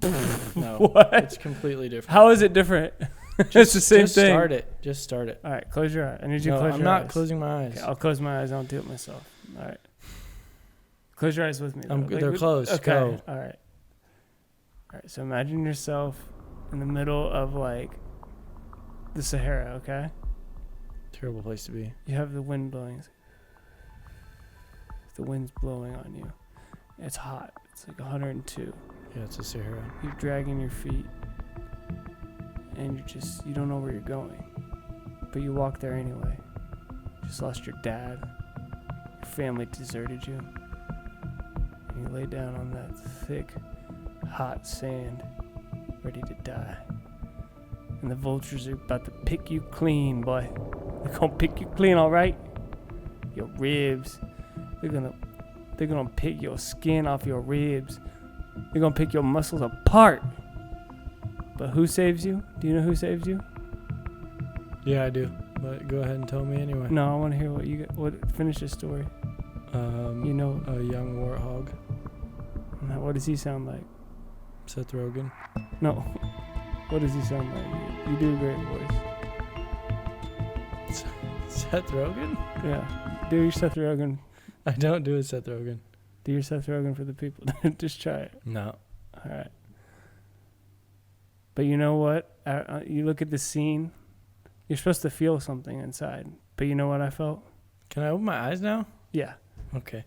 No. What? It's completely different. How is it different? It's the same thing. Just start it. All right, close your eyes. I need you to close your eyes. I'm not closing my eyes. Okay, I'll close my eyes. I'll do it myself. All right. Close your eyes with me. They're closed. Okay. Go. All right. All right. So imagine yourself in the middle of like the Sahara. Okay. Terrible place to be. You have the wind blowing. The wind's blowing on you. It's hot. It's like 102. Yeah, it's a Sahara. You're dragging your feet, and you don't know where you're going, but you walk there anyway. You just lost your dad. Your family deserted you. And you lay down on that thick, hot sand, ready to die. And the vultures are about to pick you clean, boy. They're gonna pick you clean, all right? Your ribs. They're gonna pick your skin off your ribs. They're gonna pick your muscles apart. But who saves you? Do you know who saves you? Yeah, I do. But go ahead and tell me anyway. No, I want to hear what you get. Finish the story. You know, a young warthog. Now, what does he sound like? Seth Rogen. No. What does he sound like? You do a great voice. Seth Rogen? Yeah. Do your Seth Rogen. I don't do a Seth Rogen. Do your Seth Rogen for the people. Just try it. No. All right. But you know what? You look at the scene. You're supposed to feel something inside. But you know what I felt? Can I open my eyes now? Yeah. Okay.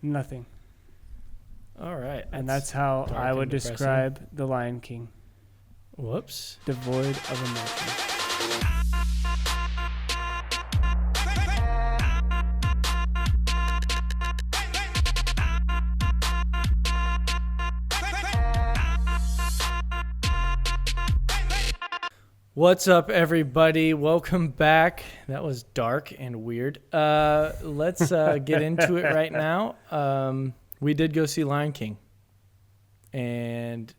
Nothing. All right. And that's how I would describe The Lion King. Whoops. Devoid of emotion. What's up, everybody? Welcome back. That was dark and weird. Let's get into it right now. We did go see Lion King. And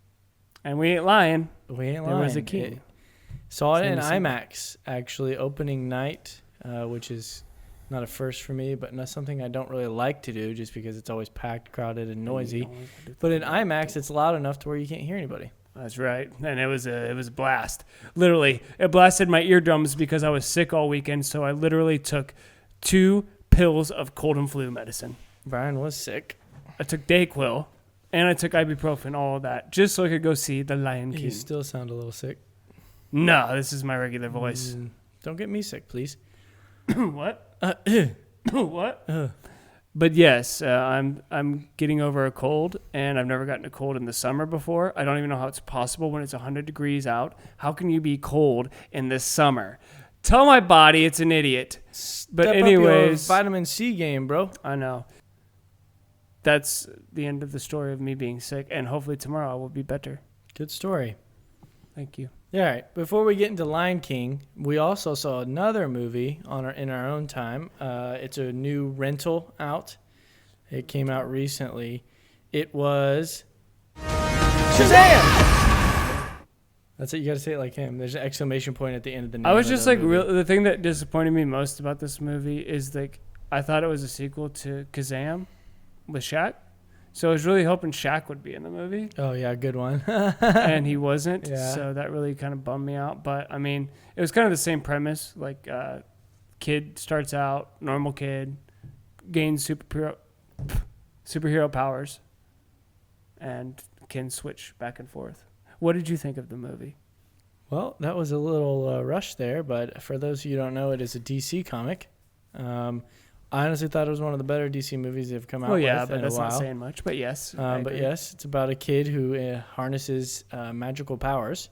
we ain't lying. We ain't lying. There was a king. Saw it in IMAX, actually, opening night, which is not a first for me, but not something I don't really like to do just because it's always packed, crowded, and noisy. But in IMAX, it's loud enough to where you can't hear anybody. That's right. And it was a blast. Literally, it blasted my eardrums because I was sick all weekend, so I literally took 2 pills of cold and flu medicine. Brian was sick. I took Dayquil, and I took ibuprofen, all of that, just so I could go see The Lion King. You still sound a little sick. No, this is my regular voice. Don't get me sick, please. What? What? But yes, I'm getting over a cold, and I've never gotten a cold in the summer before. I don't even know how it's possible when it's 100 degrees out. How can you be cold in the summer? Tell my body it's an idiot. But anyways, up your vitamin C game, bro. I know. That's the end of the story of me being sick, and hopefully tomorrow I will be better. Good story. Thank you. All right. Before we get into Lion King, we also saw another movie in our own time. It's a new rental out. It came out recently. It was Shazam! That's it. You got to say it like him. There's an exclamation point at the end of the name. I was just like, the thing that disappointed me most about this movie is like, I thought it was a sequel to Kazam with Shaq. So I was really hoping Shaq would be in the movie. Oh, yeah, good one. And he wasn't. Yeah. So that really kind of bummed me out. But, I mean, it was kind of the same premise. Like, kid starts out, normal kid, gains superhero powers, and can switch back and forth. What did you think of the movie? Well, that was a little rush there. But for those of you who don't know, it is a DC comic. I honestly thought it was one of the better DC movies they've come out with. Oh, yeah, but that's not saying much. But yes. But yes, it's about a kid who harnesses magical powers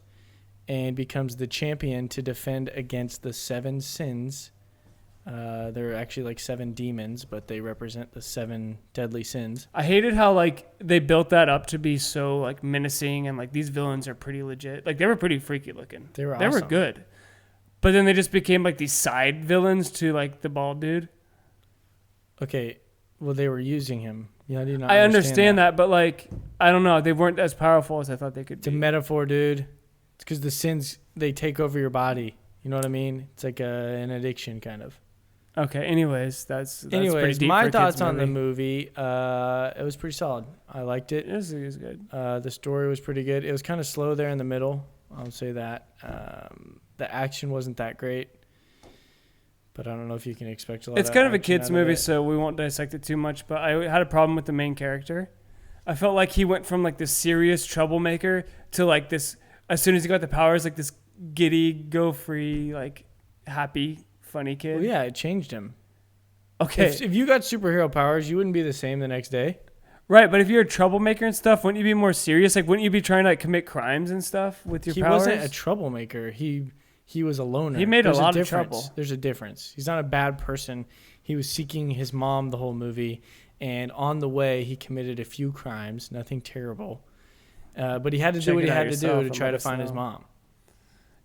and becomes the champion to defend against the 7 sins. They're actually like 7 demons, but they represent the 7 deadly sins. I hated how like they built that up to be so like menacing, and like these villains are pretty legit. Like they were pretty freaky looking. They were awesome. They were good. But then they just became like these side villains to like the bald dude. Okay, well, they were using him. Yeah, I understand that, but like, I don't know. They weren't as powerful as I thought they could be. It's a metaphor, dude. It's because the sins, they take over your body. You know what I mean? It's like an addiction, kind of. Okay. Anyways, that's pretty Anyways, deep for my a kid's thoughts on the movie. movie. It was pretty solid. I liked it. It was good. The story was pretty good. It was kind of slow there in the middle. I'll say that. The action wasn't that great, but I don't know if you can expect a lot. It's of kind of a action kids out of movie, it. so we won't dissect it too much. But I had a problem with the main character. I felt like he went from like this serious troublemaker to like this. As soon as he got the powers, like this giddy, go free, like happy, funny kid. Well, yeah, it changed him. Okay. If you got superhero powers, you wouldn't be the same the next day. Right, but if you're a troublemaker and stuff, wouldn't you be more serious? Like, wouldn't you be trying to like commit crimes and stuff with your He powers? wasn't a troublemaker. He was a loner. He made There's a lot of difference. trouble. There's a difference. He's not a bad person. He was seeking his mom the whole movie, and on the way, he committed a few crimes. Nothing terrible, but he had to do what he had to do to try to find his mom.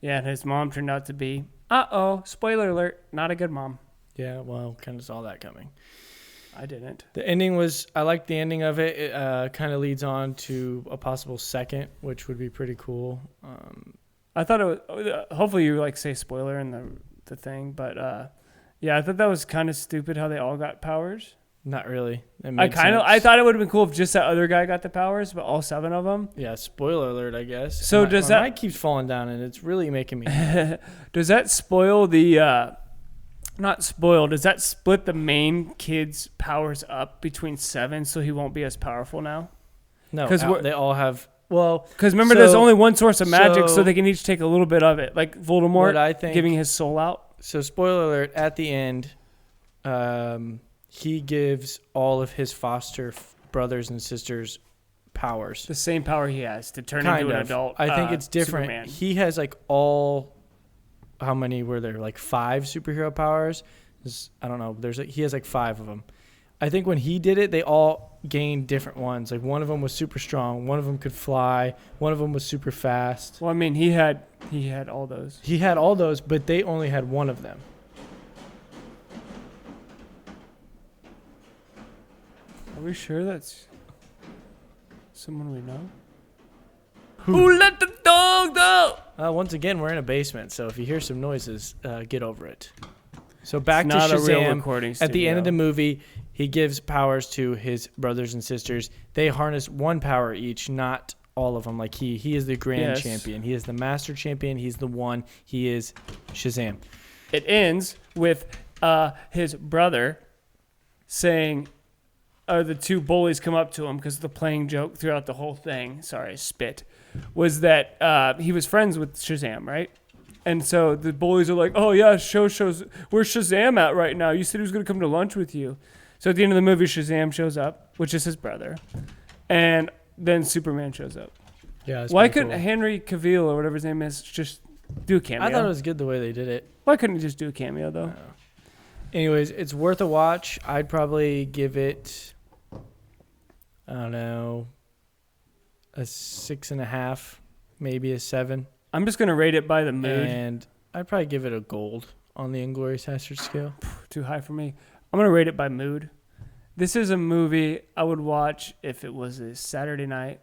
Yeah, and his mom turned out to be, spoiler alert, not a good mom. Yeah, well, kind of saw that coming. I didn't. The ending was, I liked the ending of it. It kind of leads on to a possible second, which would be pretty cool. I thought it was, hopefully you like say spoiler in the thing, but yeah, I thought that was kind of stupid how they all got powers. Not really. I thought it would have been cool if just that other guy got the powers, but all 7 of them. Yeah, spoiler alert, I guess. So does that... My mic keeps falling down, and it's really making me... Does that spoil the... Not spoil. Does that split the main kid's powers up between 7 so he won't be as powerful now? No, 'Cause they all have... Well, because remember, there's only one source of magic, so they can each take a little bit of it. Like Voldemort giving his soul out. So spoiler alert, at the end, he gives all of his foster brothers and sisters powers. The same power he has to turn into an adult. I think it's different. Superman. He has like all... How many were there? Like 5 superhero powers? I don't know. He has like 5 of them. I think when he did it, they all gained different ones. Like one of them was super strong. One of them could fly. One of them was super fast. Well, I mean, he had all those. He had all those, but they only had one of them. Are we sure that's someone we know? Who let the dog out? Once again, we're in a basement, so if you hear some noises, get over it. So back It's to not a real Shazam. recording At the end of the studio. movie, he gives powers to his brothers and sisters. They harness one power each, not all of them. Like he is the grand champion. He is the master champion. He's the one. He is Shazam. It ends with his brother saying, the 2 bullies come up to him because the playing joke throughout the whole thing, sorry, spit, was that he was friends with Shazam, right? And so the bullies are like, oh yeah, shows, where's Shazam at right now? You said he was going to come to lunch with you. So at the end of the movie, Shazam shows up, which is his brother. And then Superman shows up. Yeah. Why couldn't Henry Cavill or whatever his name is just do a cameo? I thought it was good the way they did it. Why couldn't he just do a cameo though? Anyways, it's worth a watch. I'd probably give it, I don't know, a 6.5, maybe a 7. I'm just going to rate it by the mood. And I'd probably give it a gold on the Inglourious Basterds scale. Too high for me. I'm going to rate it by mood. This is a movie I would watch if it was a Saturday night,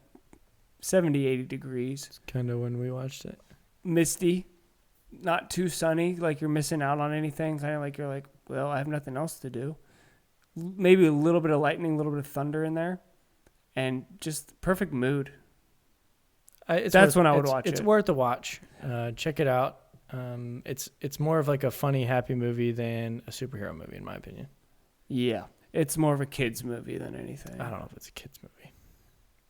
70, 80 degrees. It's kind of when we watched it. Misty, not too sunny, like you're missing out on anything. Kind of like you're like, well, I have nothing else to do. Maybe a little bit of lightning, a little bit of thunder in there. And just perfect mood. That's when I would watch it. It's worth a watch. Check it out. It's more of like a funny, happy movie than a superhero movie, in my opinion. Yeah. It's more of a kid's movie than anything. I don't know if it's a kid's movie.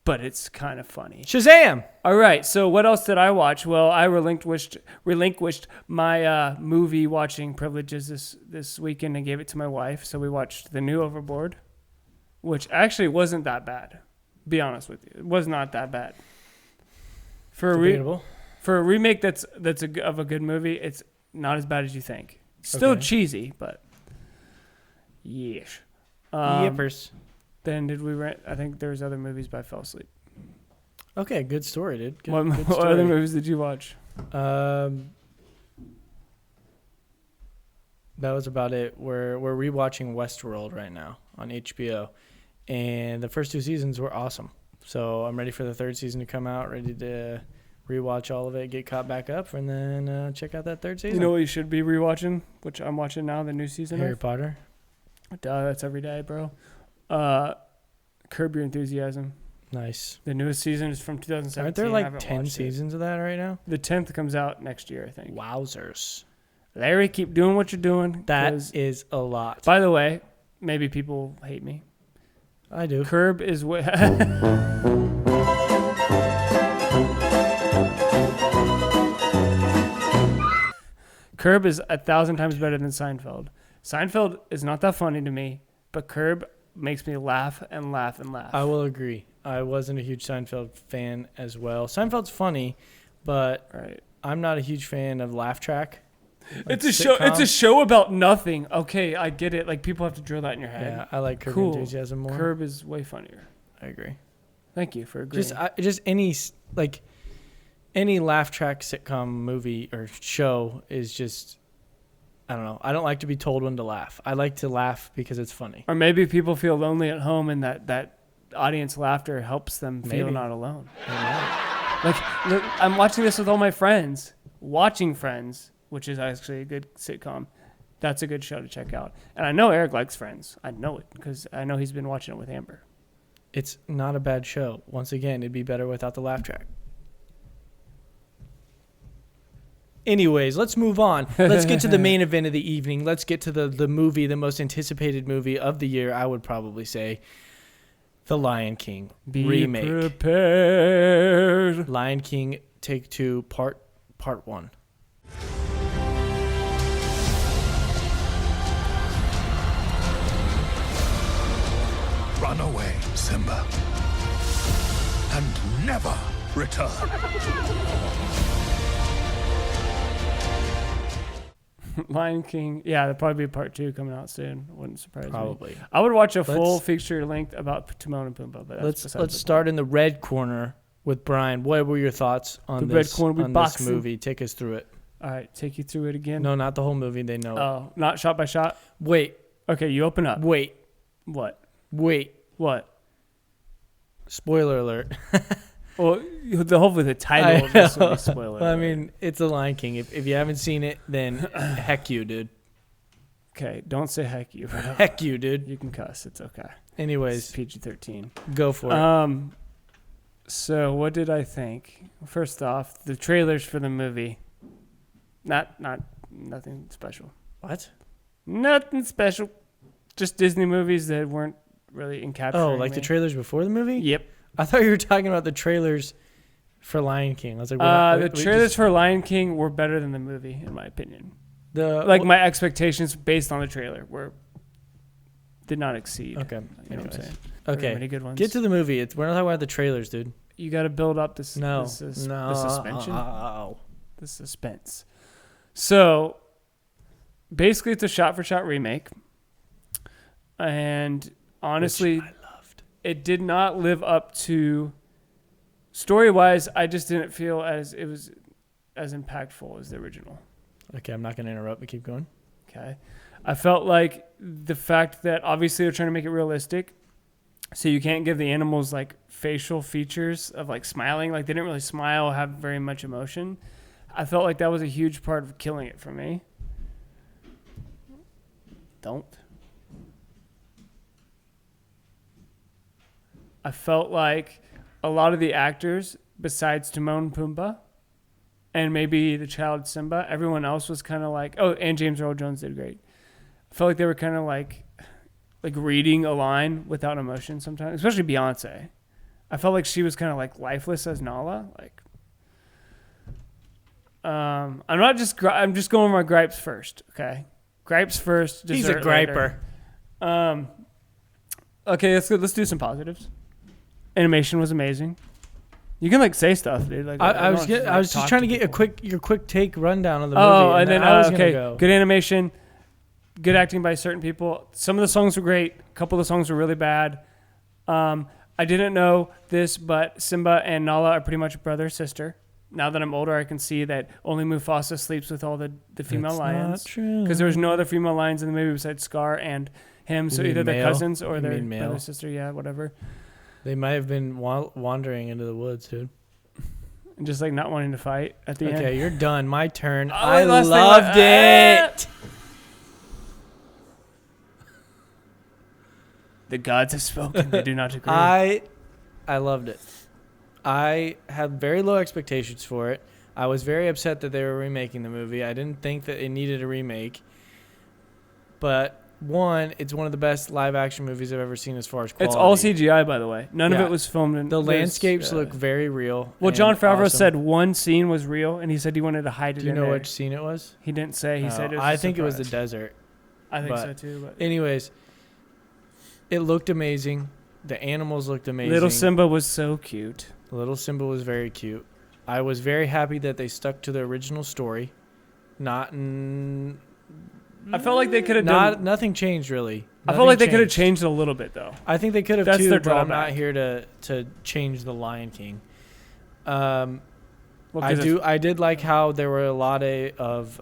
But it's kind of funny. Shazam! All right. So what else did I watch? Well, I relinquished my movie watching privileges this weekend and gave it to my wife. So we watched the new Overboard, which actually wasn't that bad. Be honest with you. It was not that bad. For a remake that's of a good movie, it's not as bad as you think. Still cheesy, but yes. Yippers. Then did we rent? I think there's other movies, but I fell asleep. Okay, good story, dude. Good What story. other movies did you watch? That was about it. We're rewatching Westworld right now on HBO, and the first 2 seasons were awesome. So I'm ready for the 3rd season to come out. Ready to rewatch all of it, get caught back up, and then check out that third season. You know what you should be rewatching, which I'm watching now, the new season Harry of? Potter. Duh, that's every day, bro. Curb Your Enthusiasm. Nice. The newest season is from 2017. Aren't there I like haven't 10 watched it. seasons of that right now? The 10th comes out next year, I think. Wowzers. Larry, keep doing what you're doing. That 'cause- is a lot. By the way, maybe people hate me. I do. Curb is way... Curb is 1,000 times better than Seinfeld. Seinfeld is not that funny to me, but Curb makes me laugh and laugh and laugh. I will agree. I wasn't a huge Seinfeld fan as well. Seinfeld's funny, but Right. I'm not a huge fan of Laugh Track. It's a show. It's a show about nothing. Okay, I get it. Like people have to drill that in your head. Yeah, I like Curb Cool. Enthusiasm more. Curb is way funnier. I agree. Thank you for agreeing. Just any Laugh Track sitcom movie or show is just, I don't know. I don't like to be told when to laugh. I like to laugh because it's funny. Or maybe people feel lonely at home, and that audience laughter helps them feel Maybe. not alone. Yeah. Like, look, I'm watching this with all my friends. Watching Friends, which is actually a good sitcom. That's a good show to check out. And I know Eric likes Friends. I know it because I know he's been watching it with Amber. It's not a bad show. Once again, it'd be better without the laugh track. Anyways, let's move on. Let's get to the main event of the evening. Let's get to the movie, the most anticipated movie of the year, I would probably say. The Lion King remake. Prepared. Lion King Take Two Part 1. Run away, Simba, and never return. Lion King. Yeah, there'll probably be part 2 coming out soon. Wouldn't surprise me. Probably. I would watch a full Let's- feature length about Timon and Pumbaa. But that's besides Let's the start in the red corner with Brian. What were your thoughts on The red this corner, we on this boxing. movie? Take us through it. point. All right, take you through it again. No, not the whole movie. They know. Oh, not shot by shot. Wait, Okay, you open up. wait, What? wait. What? Spoiler alert. Well, hopefully the title of this will be spoiler. Well, I alert. mean, it's The Lion King. If you haven't seen it, then heck you, dude. okay, don't say heck you. Bro. Heck you, dude. You can cuss. It's okay. It's Anyways, PG-13. go for it. So what did I think? First off, the trailers for the movie. Nothing special. What? Nothing special. Just Disney movies that weren't really encapsulating. Oh, like me. the trailers before the movie? Yep. I thought you were talking about the trailers for Lion King. I was like, we're not- The we trailers just- for Lion King were better than the movie, in my opinion. the My expectations based on the trailer did not exceed. Okay. You know what I'm anyways. saying? There were Okay. many good ones. Get to the movie. We're not talking about the trailers, dude. You got to build up this. No. the suspension. No. The suspense. So, basically, it's a shot-for-shot remake, and honestly, Which I loved. it did not live up to. Story-wise, I just didn't feel it was as impactful as the original. Okay, I'm not going to interrupt, but keep going. Okay, I felt like the fact that obviously they're trying to make it realistic, so you can't give the animals like facial features of like smiling. Like they didn't really smile, have very much emotion. I felt like that was a huge part of killing it for me. Don't. I felt like a lot of the actors, besides Timon and Pumbaa, and maybe the child Simba, everyone else was kind of like, oh, and James Earl Jones did great. I felt like they were kind of like reading a line without emotion sometimes, especially Beyonce. I felt like she was kind of like lifeless as Nala. Like, I'm just going with my gripes first. Okay, gripes first. He's a dessert griper. later. Okay, let's do some positives. Animation was amazing. You can say stuff, dude. Like I was don't have I was just talk trying to get people. your quick take rundown of the movie. Oh, and then I was okay, gonna go. good animation, good acting by certain people. Some of the songs were great. A couple of the songs were really bad. I didn't know this, but Simba and Nala are pretty much brother sister. Now that I'm older, I can see that only Mufasa sleeps with all the female That's lions. not true. Because there was no other female lions in the movie besides Scar and him. So You either mean they're male? cousins or You they're mean male? brother sister. Yeah, whatever. They might have been wandering into the woods, dude. and just like not wanting to fight at the end. Okay, you're done. My turn. Oh, I last thing, loved it. The gods have spoken. They do not agree. I loved it. I had very low expectations for it. I was very upset that they were remaking the movie. I didn't think that it needed a remake. But one, it's one of the best live action movies I've ever seen as far as quality. It's all CGI, by the way. None of Yeah. it was filmed in The landscapes look very real. Well, and Jon Favreau awesome. said one scene was real, and he said he wanted to hide it. Do you in know there. which scene it was? He didn't say. He said it was I a think it was the surprise. desert. I think but so too. But anyways, it looked amazing. The animals looked amazing. little Simba was so cute. Little Simba was very cute. I was very happy that they stuck to the original story. I felt like they could have done. Nothing changed really. I felt like they could have changed it a little bit though. I think they could have That's too, their but I'm not drawback. here to change the Lion King. Well, 'cause I did like how there were a lot of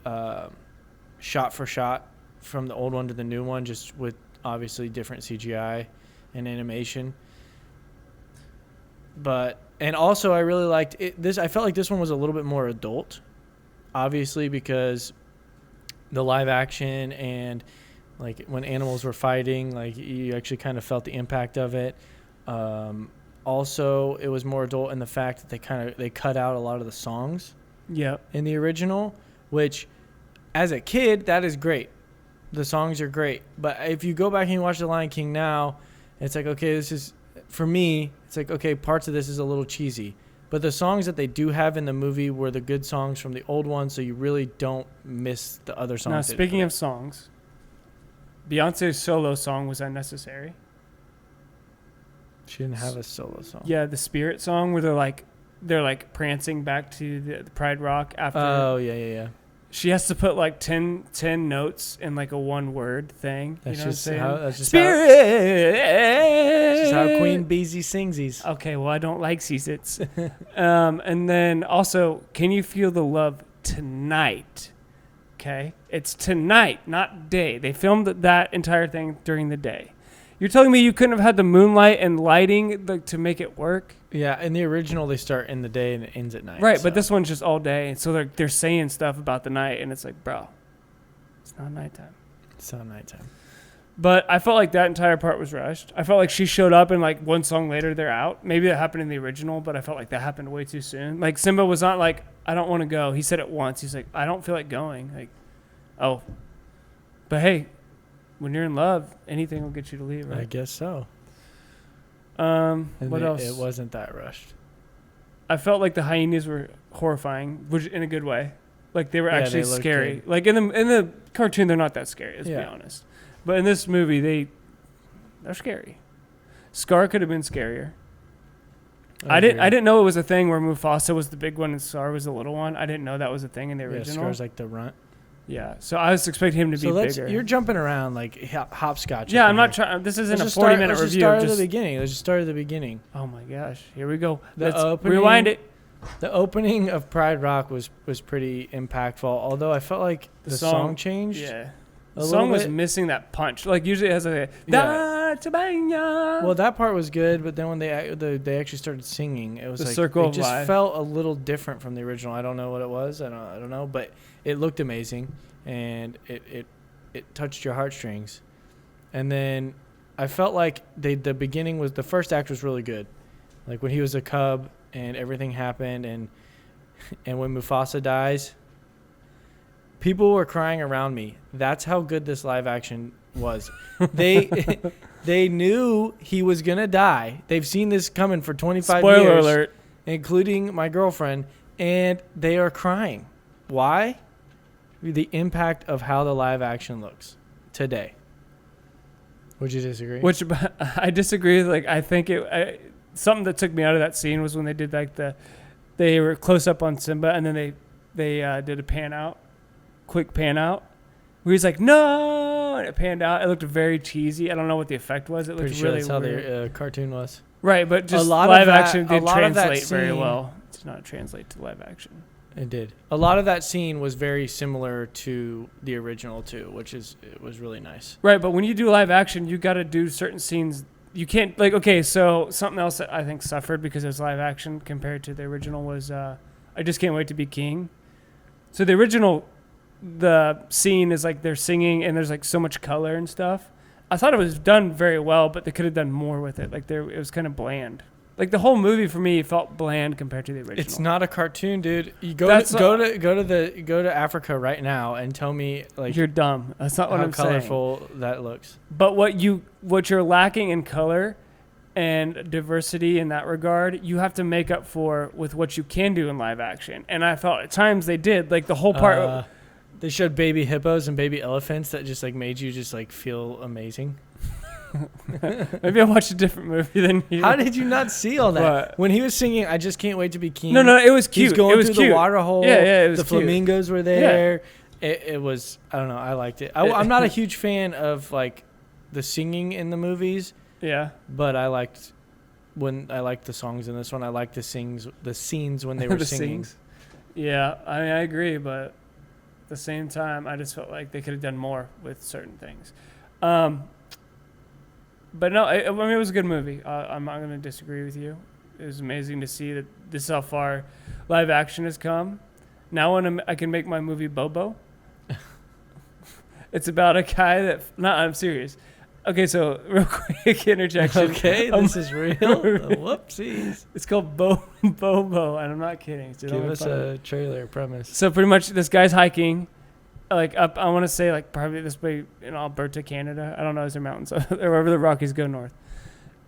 shot for shot from the old one to the new one, just with obviously different CGI and animation. And also I really liked it. I felt like this one was a little bit more adult, obviously because the live action and like when animals were fighting, like you actually kind of felt the impact of it. Also, it was more adult in the fact that they cut out a lot of the songs Yep. in the original, which as a kid, that is great. The songs are great. But if you go back and you watch The Lion King now, it's like, okay, this is, for me, it's like, okay, parts of this is a little cheesy. But the songs that they do have in the movie were the good songs from the old one, so you really don't miss the other songs. Now, that- speaking of songs, Beyonce's solo song was unnecessary. She didn't have a solo song. Yeah, the Spirit song where they're like prancing back to the Pride Rock after. Oh, yeah. She has to put like 10 notes in like a one word thing. That's you know just what I'm how, saying? that's just Spirit. That's just how Queen Beezy singsies. Okay, well, I don't like Seasits. And then also, can you feel the love tonight? Okay, it's tonight, not day. They filmed that entire thing during the day. You're telling me you couldn't have had the moonlight and lighting to make it work? Yeah, in the original, they start in the day and it ends at night. Right, so. but this one's just all day. And so they're saying stuff about the night, and it's like, bro, it's not nighttime. It's not nighttime. But I felt like that entire part was rushed. I felt like she showed up and like one song later they're out. Maybe that happened in the original, but I felt like that happened way too soon. Like Simba was not like, I don't want to go. He said it once. He's like, I don't feel like going. Like, oh. But hey, when you're in love, anything will get you to leave, I right? guess so. What And else? It wasn't that rushed. I felt like the hyenas were horrifying, which in a good way. Like they were Yeah, actually they looked scary. good. Like in the cartoon, they're not that scary. Let's be Yeah. honest. But in this movie, they're scary. Scar could have been scarier. I didn't know it was a thing where Mufasa was the big one and Scar was the little one. I didn't know that was a thing in the Yeah, original. Scar's like the runt. Yeah, so I was expecting him to be bigger. You're jumping around like hopscotch. Yeah, up I'm in not here. trying. This isn't Let's a just 40-minute let's review. Just start Just, at the beginning. Let's just start at the beginning. oh my gosh, here we go. The Let's opening- rewind it. The opening of Pride Rock was pretty impactful. Although I felt like the song changed. Yeah. a The little song was bit. missing that punch. Like usually it has a Yeah. Da-ta-banya. Well, that part was good, but then when they actually started singing, it was The like Circle it of just Life. felt a little different from the original. I don't know what it was. I don't know, but it looked amazing, and it touched your heartstrings. And then I felt like the beginning was the first act was really good, like when he was a cub and everything happened, and when Mufasa dies, people were crying around me. That's how good this live action was. They knew he was gonna die. They've seen this coming for 25 Spoiler years, alert. including my girlfriend, and they are crying. Why? The impact of how the live action looks today. Would you disagree? Which I disagree. Like I think something that took me out of that scene was when they did like they were close up on Simba and then they did a quick pan out, where he's like no, and it panned out. It looked very cheesy. I don't know what the effect was. It Pretty looked sure really that's how weird. the cartoon was. Right, but just lot of live that- action a did lot of that translate very scene- well. It did not translate to live action. It did. A lot of that scene was very similar to the original too, it was really nice. Right, but when you do live action, you got to do certain scenes you can't like okay. So something else that I think suffered because it was live action compared to the original was I Just Can't Wait to Be King. So the original, the scene is like they're singing and there's like so much color and stuff. I thought it was done very well, but they could have done more with it. Like it was kind of bland. Like the whole movie for me felt bland compared to the original. It's not a cartoon, dude. You go to Africa right now and tell me like you're dumb. That's not what I'm saying. How colorful that looks. But what you're lacking in color and diversity in that regard, you have to make up for with what you can do in live action. And I felt at times they did. Like the whole part. They showed baby hippos and baby elephants that just like made you just like feel amazing. Maybe I watched a different movie than you. How did you not see all that? What? When he was singing, I Just Can't Wait to Be King. No, it was cute. He's going it was through cute. the water hole. Yeah, it was the cute. flamingos were there. Yeah. It was, I don't know, I liked it. I'm not a huge fan of like the singing in the movies. Yeah. But I liked the songs in this one. I liked the scenes when they were singing. Sings. Yeah, I mean, I agree, but at the same time, I just felt like they could have done more with certain things. But no, I mean, it was a good movie. I'm not going to disagree with you. It was amazing to see that this is how far live action has come. Now when I can make my movie Bobo. It's about a guy that... No, I'm serious. Okay, so real quick interjection. Okay, this is real. Whoopsies. It's called Bobo, and I'm not kidding. So give us a trailer premise. So pretty much this guy's hiking, like up, I want to say like probably this way in Alberta, Canada. I don't know, is there mountains? Or wherever the Rockies go north.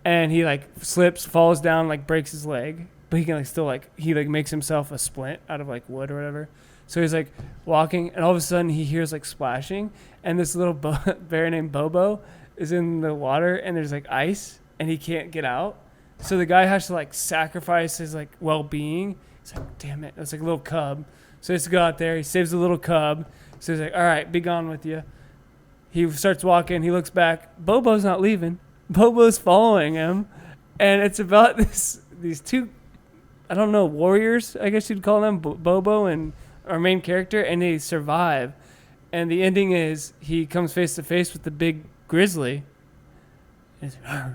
And he like slips, falls down, like breaks his leg. But he can like still like, he like makes himself a splint out of like wood or whatever. So he's like walking, and all of a sudden he hears like splashing. And this little bear named Bobo is in the water, and there's like ice, and he can't get out. So the guy has to like sacrifice his like well-being. He's like, damn it, that's like a little cub. So he has to go out there. He saves the little cub. So he's like, all right, be gone with you. He starts walking. He looks back. Bobo's not leaving. Bobo's following him, and it's about these two, I don't know, warriors, I guess you'd call them, Bobo and our main character, and they survive. And the ending is he comes face to face with the big grizzly.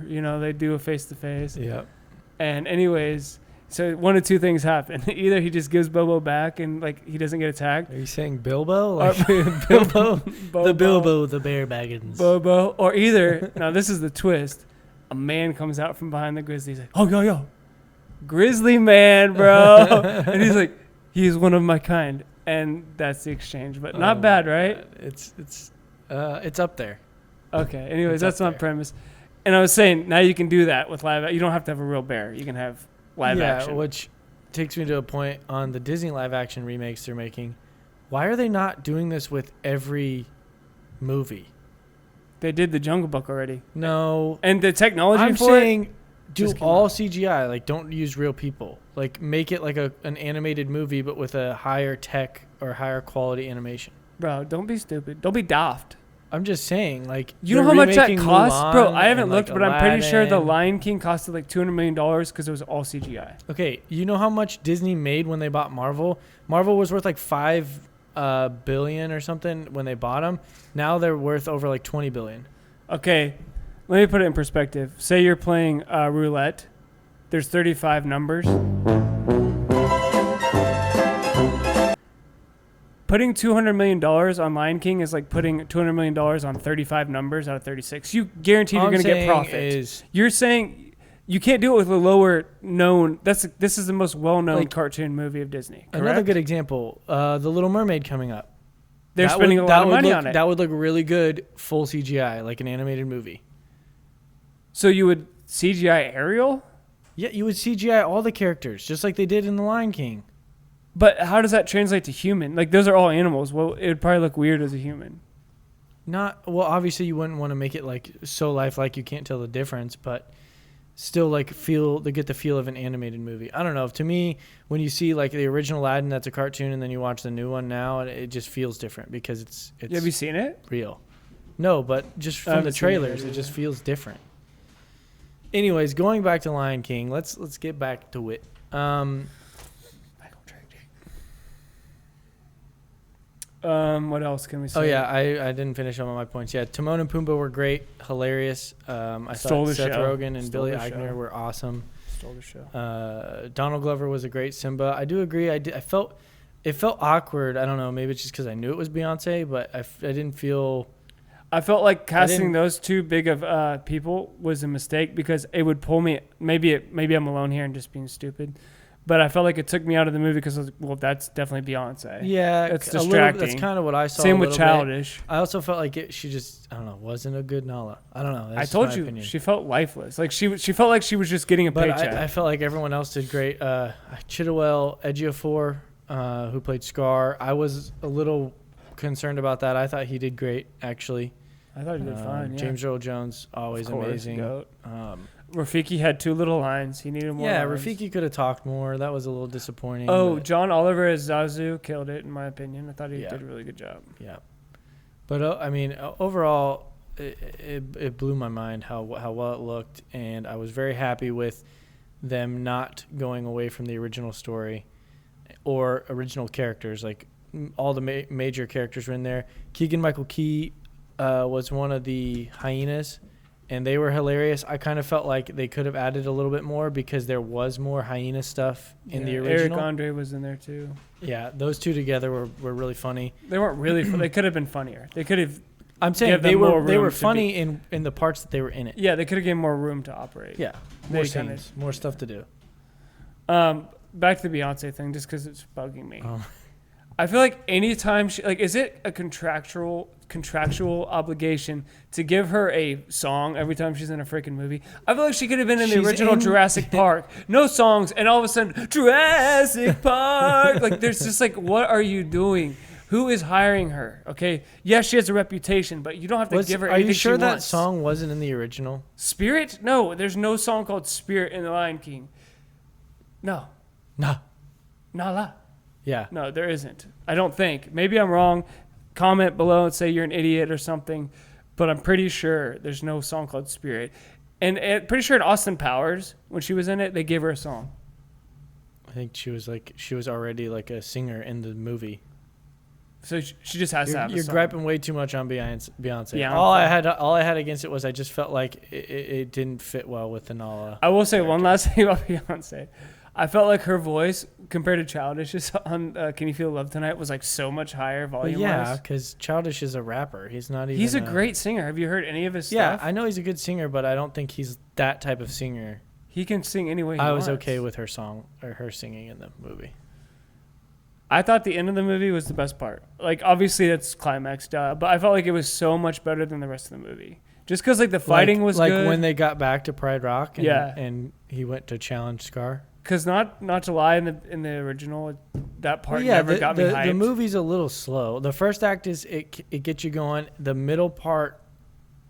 You know, they do a face to face. Yeah. And anyways, so one of two things happen. Either he just gives Bobo back and like he doesn't get attacked. Are you saying Bilbo? Like Bilbo, the Bilbo, the bear Baggins. Bobo, or either now this is the twist. A man comes out from behind the grizzly. He's like, "Oh yo, grizzly man, bro," and he's like, "He's one of my kind," and that's the exchange. But not bad, right? It's up there. Okay. Anyways, that's my premise. And I was saying, now you can do that with live. You don't have to have a real bear. You can have live action. Yeah, which takes me to a point on the Disney live action remakes they're making. Why are they not doing this with every movie? They did the Jungle Book already. No. And the technology I'm for saying it do all CGI. Like, don't use real people. Like, make it like an animated movie, but with a higher tech or higher quality animation. Bro, don't be stupid. Don't be daft. I'm just saying, like, you know how much that costs? Mulan, bro, I haven't looked, like but I'm pretty sure The Aladdin. Lion King costed like $200 million because it was all CGI. Okay, you know how much Disney made when they bought Marvel? Marvel was worth like $5 billion or something when they bought them. Now they're worth over like $20 billion. Okay, let me put it in perspective. Say you're playing roulette. There's 35 numbers. Putting $200 million on Lion King is like putting $200 million on 35 numbers out of 36. You guaranteed you're going to get profit. You're saying you can't do it with a lower known. This is the most well-known like, cartoon movie of Disney. Correct? Another good example, The Little Mermaid coming up. They're spending a lot of money on it. That would look really good, full CGI, like an animated movie. So you would CGI Ariel? Yeah, you would CGI all the characters, just like they did in The Lion King. But how does that translate to human? Like, those are all animals. Well, it would probably look weird as a human. Obviously you wouldn't want to make it like so lifelike you can't tell the difference, but still like get the feel of an animated movie. I don't know. To me, when you see like the original Aladdin, that's a cartoon, and then you watch the new one now, it just feels different because it's Have you seen it? Real. No, but just from the trailers, it just feels different. Anyways, going back to Lion King, let's get back to it. What else can we say? Oh yeah, I didn't finish on my points. Yeah, Timon and Pumbaa were great, hilarious. I Stole thought the Seth show. Rogen and Stole Billy the Eichner show. were awesome. Stole the show. Donald Glover was a great Simba. I do agree. I felt it felt awkward. I don't know. Maybe it's just because I knew it was Beyonce, but I didn't feel. I felt like casting didn't- those two big of people was a mistake because it would pull me. Maybe I'm alone here and just being stupid, but I felt like it took me out of the movie because I was like, well, that's definitely Beyonce. Yeah, It's a little- distracting. That's kind of what I saw. Same a with little bit. Childish. I also felt like she just I don't know wasn't a good Nala. I don't know. That's I just told my you opinion. she felt lifeless. Like she felt like she was just getting a But paycheck. I felt like everyone else did great. Chidowell Ejiofor, who played Scar, I was a little concerned about that. I thought he did great, actually. I thought he did fine. Yeah. James Earl Jones, always Of course, amazing. goat. Um, Rafiki had 2 little lines. He needed more. yeah, lines. Rafiki could have talked more. That was a little disappointing. Oh, but, John Oliver as Zazu killed it, in my opinion. I thought he Yeah. did a really good job. yeah. But I mean, overall, it blew my mind how well it looked, and I was very happy with them not going away from the original story or original characters. Like all the major characters were in there. Keegan-Michael Key was one of the hyenas, and they were hilarious. I kind of felt like they could have added a little bit more because there was more hyena stuff in the original. Eric Andre was in there too. Yeah, those two together were really funny. They weren't really. They could have been funnier. They could have. I'm saying Give they them more were room to funny in the parts that they were in it. Yeah, they could have given more room to operate. Yeah, They more kinda- scenes, more stuff to do. Back to the Beyonce thing, just because it's bugging me. Oh. I feel like anytime she is it a contractual obligation to give her a song every time she's in a freaking movie? I feel like she could have been in the She's original in- Jurassic Park, no songs, and all of a sudden Jurassic Park. Like there's just like, what are you doing? Who is hiring her? Okay, yes, she has a reputation, but you don't have to give her Are anything you sure she that wants. song wasn't in the original? Spirit? No, there's no song called Spirit in The Lion King. No, No. nala. Yeah. No, there isn't. I don't think. Maybe I'm wrong. Comment below and say you're an idiot or something. But I'm pretty sure there's no song called Spirit. And pretty sure in Austin Powers, when she was in it, they gave her a song. I think she was already like a singer in the movie. So she just has to have a You're song. griping way too much on Beyonce. Yeah, I'm all I fine. had against it was I just felt like it didn't fit well with the Nala. I will say one last thing about Beyonce. I felt like her voice compared to Childish's on Can You Feel Love Tonight was like so much higher Well, volume. yeah, because Childish is a rapper. He's not even. He's a great singer. Have you heard any of his Yeah, stuff? I know he's a good singer, but I don't think he's that type of singer. He can sing any way he I was wants. okay with her song or her singing in the movie. I thought the end of the movie was the best part. Like, obviously, that's climax, but I felt like it was so much better than the rest of the movie. Just because, like, the fighting was like good. when they got back to Pride Rock. And, Yeah. and he went to challenge Scar. Because not to lie, in the original, that part never got me hyped. The movie's a little slow. The first act is it gets you going. The middle part,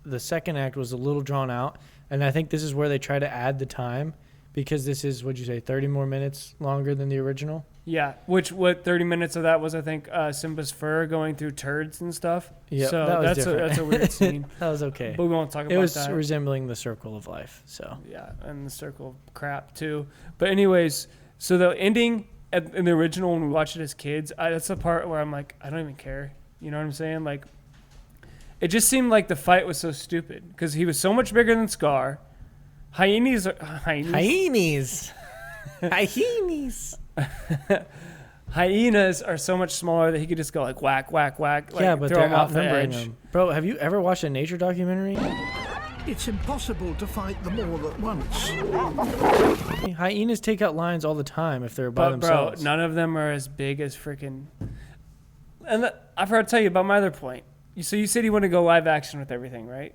the second act was a little drawn out, and I think this is where they try to add the time because this is, what'd you say, 30 more minutes longer than the original. Yeah, what 30 minutes of that was, I think, Simba's fur going through turds and stuff. Yeah, so that was that's different. that's a weird scene. That was okay. But we won't talk about It was that. resembling the circle of life. So Yeah, and the circle of crap too. But anyways, so the ending in the original when we watched it as kids, that's the part where I'm like, I don't even care. You know what I'm saying? Like, it just seemed like the fight was so stupid because he was so much bigger than Scar. Hyenas. hyenas, hyenas. Hyenas are so much smaller that he could just go like whack, whack, whack. Like, Yeah, but throw they're him off the outnumbering edge. them. Bro, have you ever watched a nature documentary? It's impossible to fight them all at once. Hyenas take out lions all the time if they're by But bro, themselves. none of them are as big as freaking. And I forgot to tell you about my other point. So you said you want to go live action with everything, right?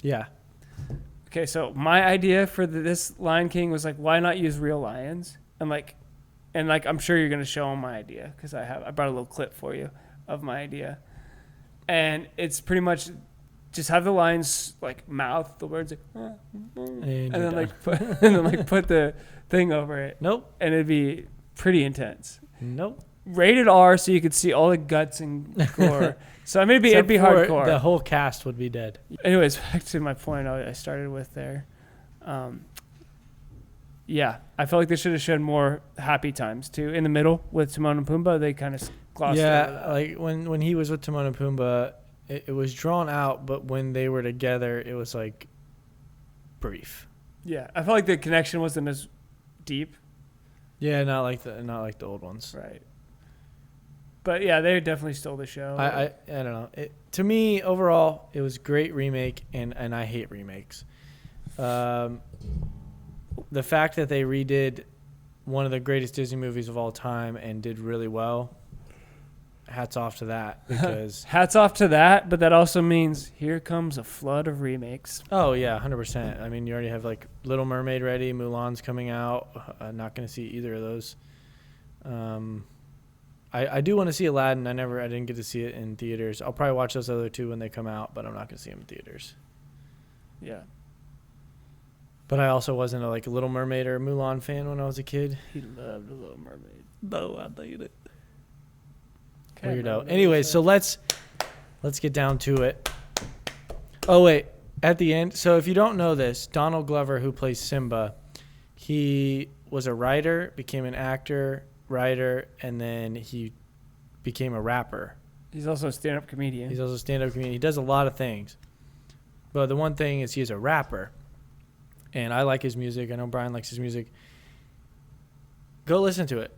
Yeah. Okay, so my idea for this Lion King was like, why not use real lions? And I'm sure you're gonna show them my idea because I brought a little clip for you of my idea, and it's pretty much just have the lions like mouth the words, like, and then put the thing over it, Nope. and it'd be pretty intense. Nope. Rated R, so you could see all the guts and gore. So I mean, it'd Except be for hardcore. The whole cast would be dead. Anyways, back to my point I started with there. Yeah, I felt like they should have shown more happy times too. In the middle with Timon and Pumbaa, they kind of glossed over Yeah, that. like when he was with Timon and Pumbaa, it was drawn out, but when they were together, it was like brief. Yeah, I felt like the connection wasn't as deep. Yeah, not like the old ones. Right. But yeah, they definitely stole the show. I don't know. To me, overall, it was a great remake, and I hate remakes. The fact that they redid one of the greatest Disney movies of all time and did really well, hats off to that. Because Hats off to that, but that also means here comes a flood of remakes. oh yeah, 100%. I mean, you already have like Little Mermaid ready, Mulan's coming out. I'm not going to see either of those. I do want to see Aladdin. I didn't get to see it in theaters. I'll probably watch those other two when they come out, but I'm not going to see them in theaters. Yeah. But I also wasn't a like Little Mermaid or Mulan fan when I was a kid. He loved The Little Mermaid. No, I hate it. Okay, Weirdo. Anyway, so let's get down to it. Oh wait, at the end. So if you don't know this, Donald Glover, who plays Simba, he was a writer, became an actor, writer, and then he became a rapper. He's also a stand-up comedian. He's also a stand-up comedian. He does a lot of things. But the one thing is he's a rapper. And I like his music. I know Brian likes his music. Go listen to it.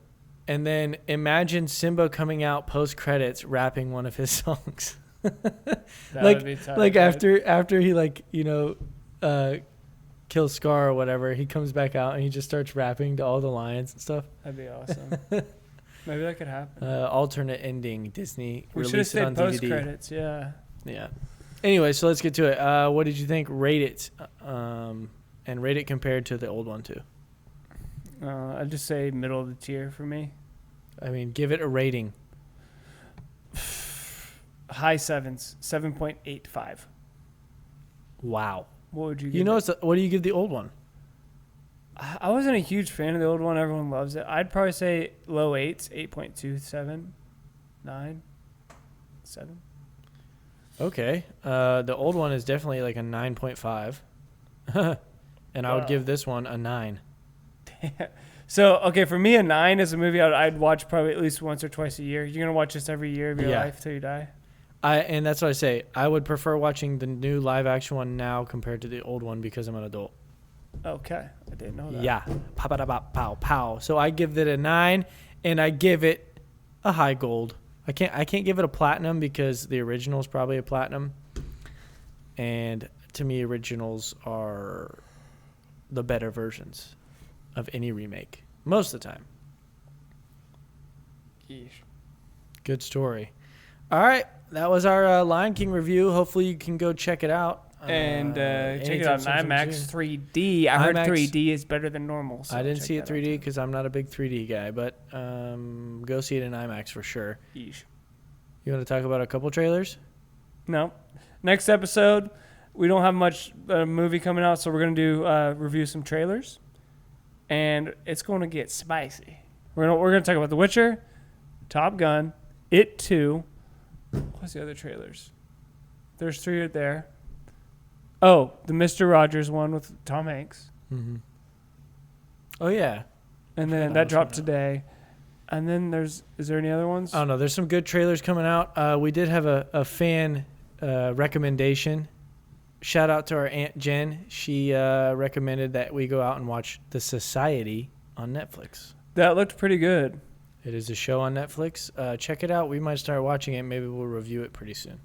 And then imagine Simba coming out post-credits rapping one of his songs. That like would be tight, like right? after he like, kills Scar or whatever, he comes back out and he just starts rapping to all the lions and stuff. That'd be awesome. Maybe that could happen. Alternate ending, Disney. We should have Release it on stayed DVD. post-credits, yeah. Yeah. Anyway, so let's get to it. What did you think? Rate it. And rate it compared to the old one, too. I'd just say middle of the tier for me. I mean, give it a rating. High sevens, 7.85. Wow. What would you give You know, it? what do you give the old one? I wasn't a huge fan of the old one. Everyone loves it. I'd probably say low 8s, 8.27, 9, 7. Okay. The old one is definitely like a 9.5. And I would Wow. give this one a 9. So, okay, for me, a 9 is a movie I'd watch probably at least once or twice a year. You're going to watch this every year of your Yeah. life till you die? And that's what I say. I would prefer watching the new live action one now compared to the old one because I'm an adult. Okay. I didn't know that. Yeah. Pow. So I give it a 9, and I give it a high gold. I can't give it a platinum because the original is probably a platinum. And to me, originals are the better versions of any remake most of the time. Yeesh. Good story. All right, that was our Lion King review. Hopefully you can go check it out. And check it anytime out on sometime IMAX soon. 3D. I heard IMAX 3D is better than normal. So I didn't check see it that out 3D too. because I'm not a big 3D guy, but go see it in IMAX for sure. Yeesh. You want to talk about a couple trailers? No. Next episode, we don't have much movie coming out, so we're going to do review some trailers. And it's going to get spicy. We're going to talk about The Witcher, Top Gun, It 2. What's the other trailers? There's 3 right there. Oh, the Mr. Rogers one with Tom Hanks. Mm-hmm. Oh, yeah. And then that that was dropped coming today. And then is there any other ones? I don't know. There's some good trailers coming out. We did have a fan recommendation. Shout out to our Aunt Jen. She recommended that we go out and watch The Society on Netflix. That looked pretty good. It is a show on Netflix. Check it out. We might start watching it. Maybe we'll review it pretty soon.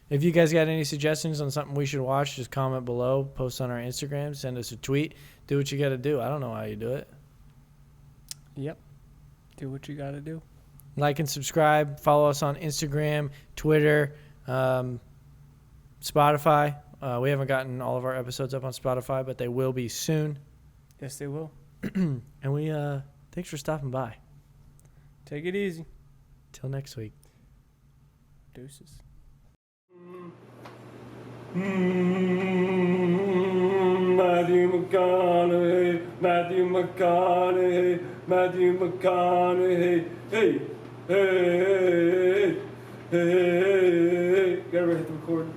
If you guys got any suggestions on something we should watch, just comment below, post on our Instagram, send us a tweet. Do what you got to do. I don't know how you do it. Yep. Do what you got to do. Like and subscribe. Follow us on Instagram, Twitter, Spotify. We haven't gotten all of our episodes up on Spotify, but they will be soon. Yes, they will. And we thanks for stopping by. Take it easy. Till next week. Deuces. Matthew McConaughey, hey, hey, hey, hey, gotta hit the record.